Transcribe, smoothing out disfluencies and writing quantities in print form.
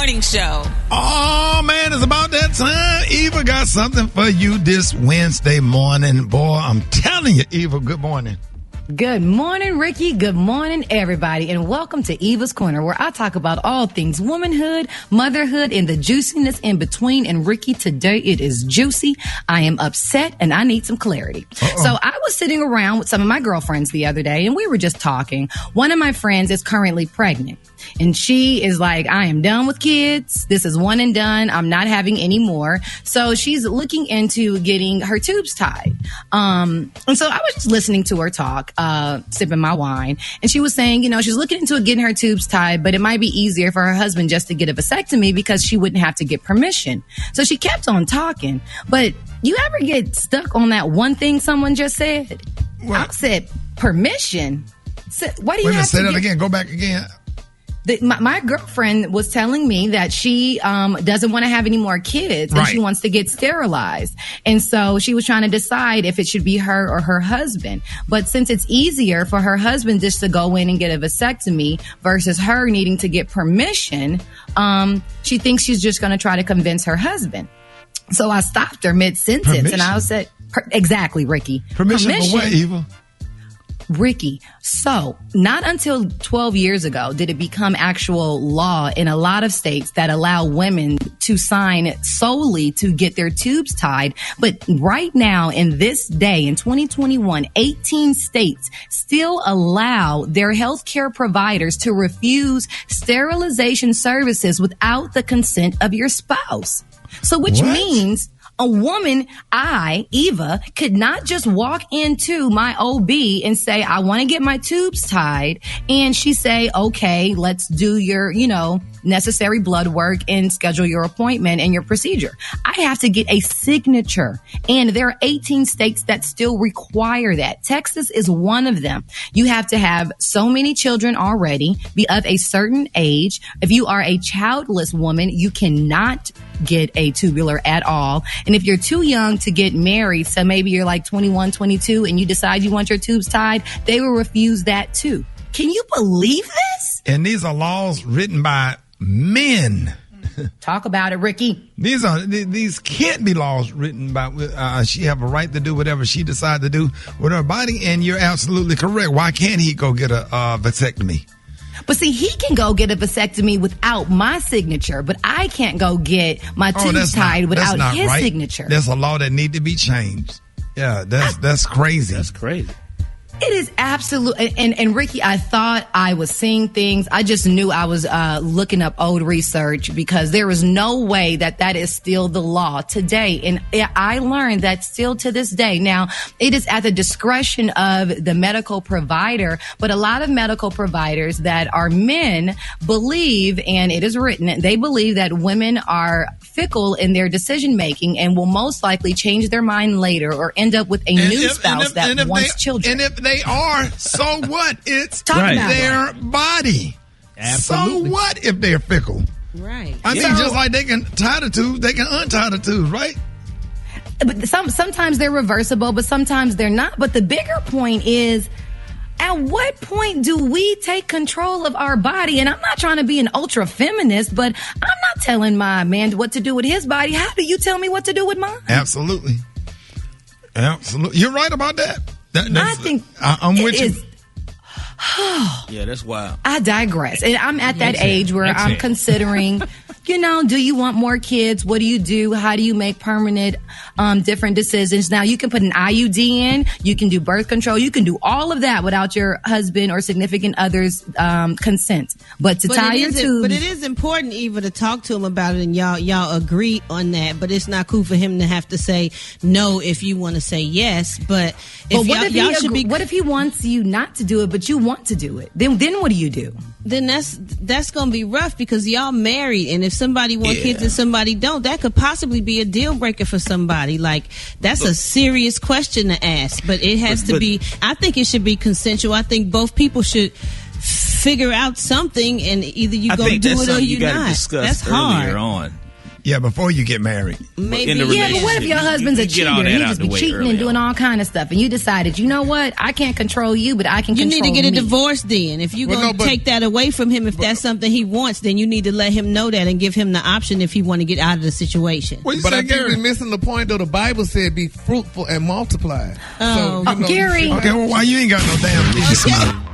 morning show. Oh, man, it's about that time. Eva got something for you this Wednesday morning. Boy, I'm telling you, Eva, good morning. Good morning, Ricky. Good morning, everybody. And welcome to Eva's Corner, where I talk about all things womanhood, motherhood, and the juiciness in between. And Ricky, today it is juicy. I am upset and I need some clarity. Uh-oh. So I was sitting around with some of my girlfriends the other day and we were just talking. One of my friends is currently pregnant. And she is like, I am done with kids. This is one and done. I'm not having any more. So she's looking into getting her tubes tied. And so I was just listening to her talk, sipping my wine. And she was saying, you know, she's looking into getting her tubes tied, but it might be easier for her husband just to get a vasectomy because she wouldn't have to get permission. So she kept on talking. But you ever get stuck on that one thing someone just said? What? I said, permission? So, what do you Wait a minute, have say to that get? again. Go back again. My girlfriend was telling me that she doesn't want to have any more kids and she wants to get sterilized. And so she was trying to decide if it should be her or her husband. But since it's easier for her husband just to go in and get a vasectomy versus her needing to get permission, she thinks she's just going to try to convince her husband. So I stopped her mid-sentence and I said, exactly, Ricky. Permission for what, Eva? Ricky, so not until 12 years ago did it become actual law in a lot of states that allow women to sign solely to get their tubes tied. But right now, in this day, in 2021, 18 states still allow their healthcare providers to refuse sterilization services without the consent of your spouse. So which means a woman, Eva, could not just walk into my OB and say, I want to get my tubes tied. And she say, okay, let's do your, necessary blood work and schedule your appointment and your procedure. I have to get a signature. And there are 18 states that still require that. Texas is one of them. You have to have so many children already, be of a certain age. If you are a childless woman, you cannot get a tubular at all. And if you're too young to get married, so maybe you're like 21, 22, and you decide you want your tubes tied, they will refuse that too. Can you believe this? And these are laws written by men. Talk about it, Ricky. These can't be laws written by, she have a right to do whatever she decides to do with her body. And you're absolutely correct. Why can't he go get a vasectomy? But see, he can go get a vasectomy without my signature, but I can't go get my tubes tied without his signature. There's a law that need to be changed. Yeah, that's crazy. That's crazy. It is absolutely, and Ricky, I thought I was seeing things. I just knew I was looking up old research because there is no way that is still the law today. And I learned that still to this day. Now, it is at the discretion of the medical provider, but a lot of medical providers that are men believe, and it is written, they believe that women are fickle in their decision making and will most likely change their mind later or end up with a new spouse that wants children. And if they are, so what? It's right. their body. Absolutely. So what if they're fickle? Right. I mean, just like they can tie the tubes, they can untie the tubes, right? But sometimes they're reversible, but sometimes they're not. But the bigger point is, at what point do we take control of our body? And I'm not trying to be an ultra feminist, but I'm not telling my man what to do with his body. How do you tell me what to do with mine? Absolutely. You're right about that. I think I'm with you. Yeah, that's wild. I digress. And I'm at that age where I'm considering, do you want more kids? What do you do? How do you make permanent, different decisions? Now, you can put an IUD in, you can do birth control, you can do all of that without your husband or significant other's consent. But tie your tubes. But it is important, Eva, to talk to him about it, and y'all agree on that. But it's not cool for him to have to say no if you want to say yes. But what if he wants you not to do it, but you want to do it? Then what do you do? Then that's gonna be rough because y'all married, and if somebody wants kids and somebody don't, that could possibly be a deal breaker for somebody. Like, that's a serious question to ask. But it has to be. I think it should be consensual. I think both people should figure out something, and either you go do it or you not. Discuss that's earlier hard. on. Yeah, before you get married. Maybe. In the Yeah, but what if your husband's a you get cheater all and that he out just the be way cheating early and doing on. all kind of stuff, and you decided, you know what, I can't control you, but I can You control need to get a me. divorce then. If you're going to take that away from him, if that's something he wants, then you need to let him know that and give him the option if he want to get out of the situation. What you But say, I think Gary? we're missing the point, though. The Bible said be fruitful and multiply. Oh. So, Gary. Okay, well, why you ain't got no damn kids?